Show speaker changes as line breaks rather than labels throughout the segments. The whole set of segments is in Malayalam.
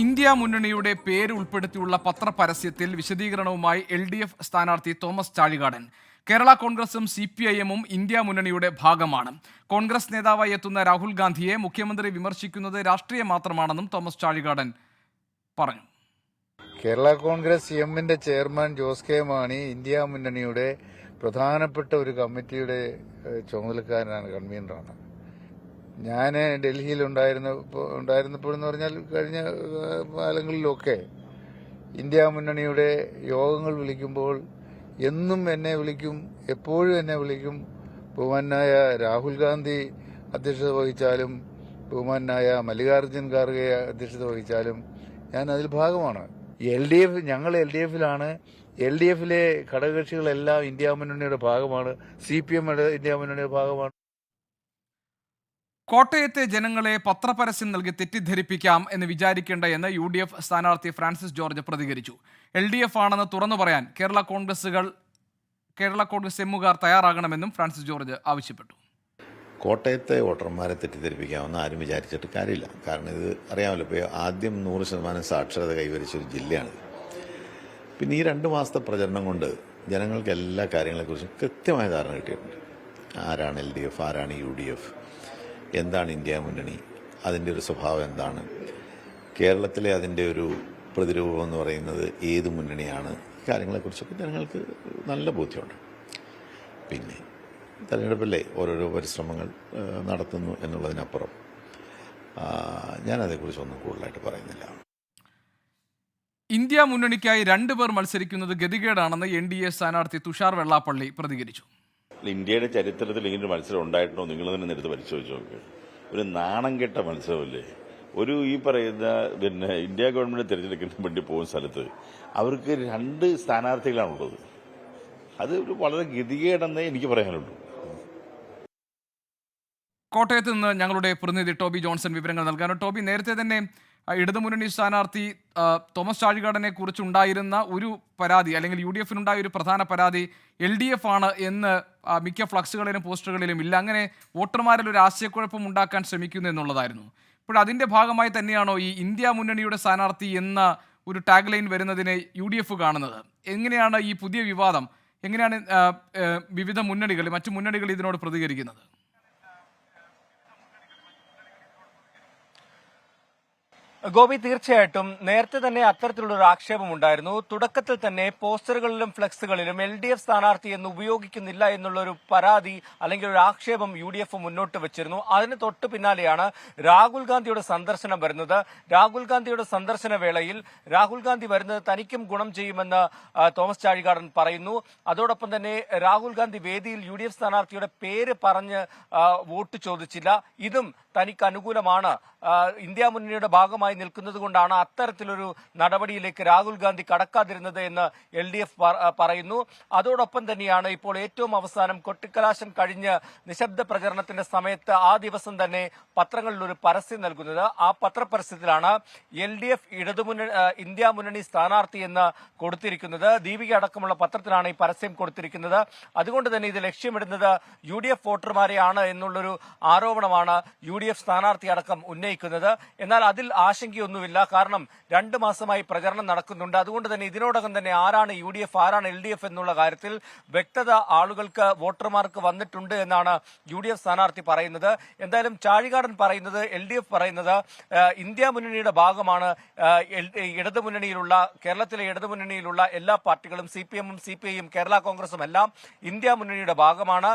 ഇന്ത്യ മുന്നണിയുടെ പേര് ഉൾപ്പെടുത്തിയുള്ള പത്രപരസ്യത്തിൽ വിശദീകരണവുമായി LDF സ്ഥാനാർത്ഥി തോമസ് ചാഴികാടൻ. കേരള കോൺഗ്രസും CPIM-ഉം ഇന്ത്യ മുന്നണിയുടെ ഭാഗമാണ്. കോൺഗ്രസ് നേതാവായി എത്തുന്ന രാഹുൽ ഗാന്ധിയെ മുഖ്യമന്ത്രി വിമർശിക്കുന്നത് രാഷ്ട്രീയം മാത്രമാണെന്നും തോമസ് ചാഴികാടൻ പറഞ്ഞു.
കേരള കോൺഗ്രസ് എമ്മിന്റെ chairman Jose K Mani India മുന്നണിയുടെ പ്രധാനപ്പെട്ട ഒരു കമ്മിറ്റിയുടെ ചുമതലക്കാരനാണ്, കൺവീനറാണ്. ഞാൻ ഡൽഹിയിൽ ഉണ്ടായിരുന്നപ്പോഴെന്ന് പറഞ്ഞാൽ കഴിഞ്ഞ കാലങ്ങളിലൊക്കെ ഇന്ത്യ മുന്നണിയുടെ യോഗങ്ങൾ വിളിക്കുമ്പോൾ എന്നും എന്നെ വിളിക്കും, എപ്പോഴും എന്നെ വിളിക്കും. ബഹുമാനായ രാഹുൽ ഗാന്ധി അധ്യക്ഷത വഹിച്ചാലും ബഹുമാനായ മല്ലികാർജ്ജുൻ ഖാർഗെ അധ്യക്ഷത വഹിച്ചാലും ഞാൻ അതിൽ ഭാഗമാണ്. ഞങ്ങൾ LDF-ലാണ്. LDF-ലെ ഘടകകക്ഷികളെല്ലാം ഇന്ത്യ മുന്നണിയുടെ ഭാഗമാണ്. CPM ഇന്ത്യ മുന്നണിയുടെ ഭാഗമാണ്.
കോട്ടയത്തെ ജനങ്ങളെ പത്രപരസ്യം നൽകി തെറ്റിദ്ധരിപ്പിക്കാം എന്ന് വിചാരിക്കേണ്ട എന്ന് UDF സ്ഥാനാർത്ഥി ഫ്രാൻസിസ് ജോർജ് പ്രതികരിച്ചു. LDF ആണെന്ന് തുറന്നു പറയാൻ കേരള കോൺഗ്രസ് എമ്മുകാർ തയ്യാറാകണമെന്നും ഫ്രാൻസിസ് ജോർജ് ആവശ്യപ്പെട്ടു.
കോട്ടയത്തെ വോട്ടർമാരെ തെറ്റിദ്ധരിപ്പിക്കാമെന്ന് ആരും വിചാരിച്ചിട്ട് കാര്യമില്ല. കാരണം ഇത് അറിയാമല്ലോ, ഇപ്പോൾ ആദ്യം 100% സാക്ഷരത കൈവരിച്ച ഒരു ജില്ലയാണ്. പിന്നെ ഈ 2 മാസത്തെ പ്രചരണം കൊണ്ട് ജനങ്ങൾക്ക് എല്ലാ കാര്യങ്ങളെക്കുറിച്ചും കൃത്യമായ ധാരണ കിട്ടിയിട്ടുണ്ട്. ആരാണ് LDF, ആരാണ് UDF, എന്താണ് ഇന്ത്യ മുന്നണി, അതിൻ്റെ ഒരു സ്വഭാവം എന്താണ്, കേരളത്തിലെ അതിൻ്റെ ഒരു പ്രതിരൂപം എന്ന് പറയുന്നത് ഏത് മുന്നണിയാണ്, ഈ കാര്യങ്ങളെക്കുറിച്ചൊക്കെ ജനങ്ങൾക്ക് നല്ല ബോധ്യമുണ്ട്. പിന്നെ തെരഞ്ഞെടുപ്പിലെ ഓരോരോ പരിശ്രമങ്ങൾ നടത്തുന്നു എന്നുള്ളതിനപ്പുറം ഞാനതേക്കുറിച്ചൊന്നും കൂടുതലായിട്ട് പറയുന്നില്ല.
ഇന്ത്യ മുന്നണിക്കായി 2 പേർ മത്സരിക്കുന്നത് ഗതികേടാണെന്ന് NDA സ്ഥാനാർത്ഥി തുഷാർ വെള്ളാപ്പള്ളി പ്രതികരിച്ചു.
ഇന്ത്യയുടെ ചരിത്രത്തിൽ ഇങ്ങനൊരു മത്സരം ഉണ്ടായിട്ടോ നിങ്ങൾ തന്നെ എടുത്ത് പരിശോധിച്ച് നോക്കുക. ഒരു നാണം കെട്ട മത്സരമല്ലേ. ഈ പറയുന്ന ഇന്ത്യ ഗവൺമെന്റ് തിരഞ്ഞെടുക്കുന്ന വേണ്ടി പോകുന്ന സ്ഥലത്ത് അവർക്ക് 2 സ്ഥാനാർത്ഥികളാണുള്ളത്. അത് വളരെ ഗതികേടെന്നേ എനിക്ക് പറയാനുള്ളൂ.
കോട്ടയത്ത് നിന്ന് ഞങ്ങളുടെ പ്രതിനിധി ടോബി ജോൺസൺ വിവരങ്ങൾ നൽകാനും. ടോബി, നേരത്തെ തന്നെ ഇടതുമുന്നണി സ്ഥാനാർത്ഥി തോമസ് ചാഴികാടനെ കുറിച്ചുണ്ടായിരുന്ന ഒരു പരാതി, അല്ലെങ്കിൽ UDF-നുണ്ടായ ഒരു പ്രധാന പരാതി LDF ആണ് എന്ന് മിക്ക ഫ്ലക്സുകളിലും പോസ്റ്ററുകളിലും ഇല്ല, അങ്ങനെ വോട്ടർമാരിൽ ഒരു ആശയക്കുഴപ്പം ഉണ്ടാക്കാൻ ശ്രമിക്കുന്നു എന്നുള്ളതായിരുന്നു. ഇപ്പോൾ അതിൻ്റെ ഭാഗമായി തന്നെയാണോ ഈ ഇന്ത്യ മുന്നണിയുടെ സ്ഥാനാർത്ഥി എന്ന ഒരു ടാഗ് ലൈൻ വരുന്നതിനെ UDF കാണുന്നത്? എങ്ങനെയാണ് ഈ പുതിയ വിവാദം, എങ്ങനെയാണ് വിവിധ മുന്നണികൾ, മറ്റു മുന്നണികൾ ഇതിനോട് പ്രതികരിക്കുന്നത്?
ഗോപി, തീർച്ചയായിട്ടും നേരത്തെ തന്നെ അത്തരത്തിലുള്ള ഒരു ആക്ഷേപം ഉണ്ടായിരുന്നു. തുടക്കത്തിൽ തന്നെ പോസ്റ്ററുകളിലും ഫ്ലെക്സുകളിലും LDF സ്ഥാനാർത്ഥി എന്ന് ഉപയോഗിക്കുന്നില്ല എന്നുള്ള ഒരു പരാതി അല്ലെങ്കിൽ ഒരു ആക്ഷേപം UDF മുന്നോട്ട് വെച്ചിരുന്നു. അതിന് തൊട്ട് പിന്നാലെയാണ് രാഹുൽ ഗാന്ധിയുടെ സന്ദർശനം വരുന്നത്. രാഹുൽ ഗാന്ധിയുടെ സന്ദർശന വേളയിൽ രാഹുൽ ഗാന്ധി വരുന്നത് തനിക്കും ഗുണം ചെയ്യുമെന്ന് തോമസ് ചാഴികാടൻ പറയുന്നു. അതോടൊപ്പം തന്നെ രാഹുൽ ഗാന്ധി വേദിയിൽ UDF സ്ഥാനാർത്ഥിയുടെ പേര് പറഞ്ഞ് വോട്ട് ചോദിച്ചില്ല. ഇതും തനിക്ക് അനുകൂലമാണ്, ഇന്ത്യ മുന്നണിയുടെ ഭാഗമായി നിൽക്കുന്നത് കൊണ്ടാണ് അത്തരത്തിലൊരു നടപടിയിലേക്ക് രാഹുൽ ഗാന്ധി കടക്കാതിരുന്നത് എന്ന് LDF പറയുന്നു. അതോടൊപ്പം തന്നെയാണ് ഇപ്പോൾ ഏറ്റവും അവസാനം കൊട്ടിക്കലാശം കഴിഞ്ഞ് നിശബ്ദ പ്രചരണത്തിന്റെ സമയത്ത് ആ ദിവസം തന്നെ പത്രങ്ങളിൽ ഒരു പരസ്യം നൽകുന്നത്. ആ പത്രപരസ്യത്തിലാണ് LDF ഇന്ത്യ മുന്നണി സ്ഥാനാർത്ഥി എന്ന് കൊടുത്തിരിക്കുന്നത്. ദീപിക അടക്കമുള്ള പത്രത്തിലാണ് ഈ പരസ്യം കൊടുത്തിരിക്കുന്നത്. അതുകൊണ്ട് തന്നെ ഇത് ലക്ഷ്യമിടുന്നത് UDF വോട്ടർമാരെയാണ് എന്നുള്ളൊരു ആരോപണമാണ് UDF സ്ഥാനാർത്ഥി അടക്കം ഉന്നയിക്കുന്നത്. എന്നാൽ അതിൽ ആശങ്കയൊന്നുമില്ല, കാരണം 2 മാസമായി പ്രചരണം നടക്കുന്നുണ്ട്. അതുകൊണ്ട് തന്നെ ഇതിനോടകം തന്നെ ആരാണ് UDF, ആരാണ് LDF എന്നുള്ള കാര്യത്തിൽ വ്യക്തത ആളുകൾക്ക്, വോട്ടർമാർക്ക് വന്നിട്ടുണ്ട് എന്നാണ് UDF സ്ഥാനാർത്ഥി പറയുന്നത്. എന്തായാലും ചാഴികാടൻ പറയുന്നത്, LDF പറയുന്നത് ഇന്ത്യ മുന്നണിയുടെ ഭാഗമാണ്. കേരളത്തിലെ ഇടതുമുന്നണിയിലുള്ള എല്ലാ പാർട്ടികളും CPM-ഉം CPI-യും കേരള കോൺഗ്രസും എല്ലാം ഇന്ത്യ മുന്നണിയുടെ ഭാഗമാണ്.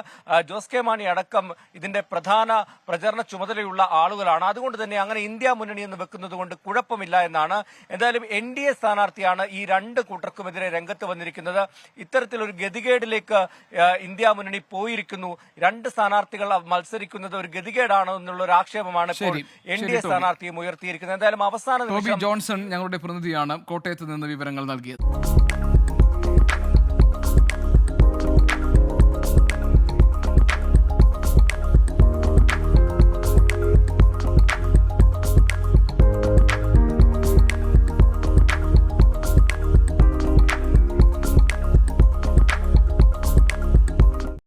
ജോസ് കെ മാണി അടക്കം ഇതിന്റെ പ്രധാന പ്രചരണ ചുമതലയുള്ള ആളുകളാണ്. അതുകൊണ്ട് തന്നെ അങ്ങനെ ഇന്ത്യ മുന്നണി എന്ന് വെക്കുന്നത് കൊണ്ട് കുഴപ്പമില്ല എന്നാണ്. എന്തായാലും NDA സ്ഥാനാർത്ഥിയാണ് ഈ 2 കൂട്ടർക്കുമെതിരെ രംഗത്ത് വന്നിരിക്കുന്നത്. ഇത്തരത്തിലൊരു ഗതികേടിലേക്ക് ഇന്ത്യ മുന്നണി പോയിരിക്കുന്നു. 2 സ്ഥാനാർത്ഥികൾ മത്സരിക്കുന്നത് ഒരു ഗതികേടാണ് എന്നുള്ള ഒരു ആക്ഷേപമാണ് ഇപ്പോൾ NDA സ്ഥാനാർത്ഥിയും ഉയർത്തിയിരിക്കുന്നത്. എന്തായാലും അവസാന
ടോബി ജോൺസൺ ഞങ്ങളുടെ പ്രതിനിധിയാണ് കോട്ടയത്ത് നിന്ന് വിവരങ്ങൾ നൽകിയത്.